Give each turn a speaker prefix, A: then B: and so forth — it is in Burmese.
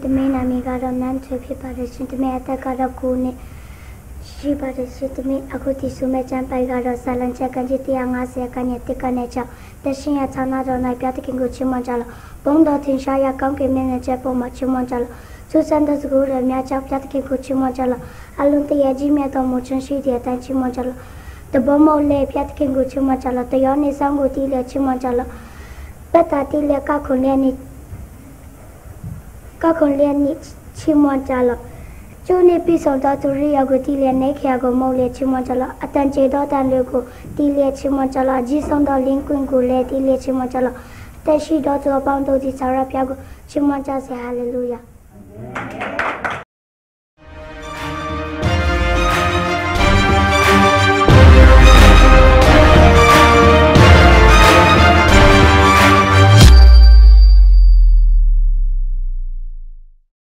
A: တမင်းနာမည်ကတော့နန်းထွေဖြစ်ပါတယ်ရှင်တမင်းအသက်ကတော့9နှစ်ရှိပါတယ်ရှင်တမင်းအခုဒီဆုမဲ့ချမ်းပိုက်ကတော့ဆာလန်ချက်ကကြီး150ခန်းနဲ့တစ်ခန်းနဲ့ကြောင့်တရှင်ရဌာနတော်၌ပြတခင်ကိုချီးမွမ်းကြလို့ဘုံတော်ထင်ရှားရကောင်းကင်မြတ်နဲ့ချက်ပေါ်မှာချီးမွမ်းကြလို့သူစံတဲ့စကူရမြတ်ကြောင့်ပြတခင်ကိုချီးမွမ်းကြလို့အလုံးတရကြီးမြတ်တော်မူခြင်းရှိတဲ့အတိုင်းချီးမွမ်းကြလို့တဘောမောလေပြတခင်ကိုချီးမွမ်းကြလို့တရားနေဆောင်ကိုတီးလေချီးမွမ်းကြလို့ပတ္တာတီးလေကခွန်လေနေကခွန်လေနေချီးမွမ်းကြလို့ကျိုးနေပြီးဆုံးတော့သူရိယကိုတီးလေနေခရကိုမုတ်လေချီးမွမ်းကြလို့အတန်ကျေတော်တန်လေးကိုတီးလေချီးမွမ်းကြလို့ကြီးဆုံးတော့လင်းကွင်းကိုလည်းတီးလေချီးမွမ်းကြလို့တက်ရှိတော်သူအပေါင်းတို့ဒီစာရပြကိုချီးမွမ်းကြစေဟာလေလုယာ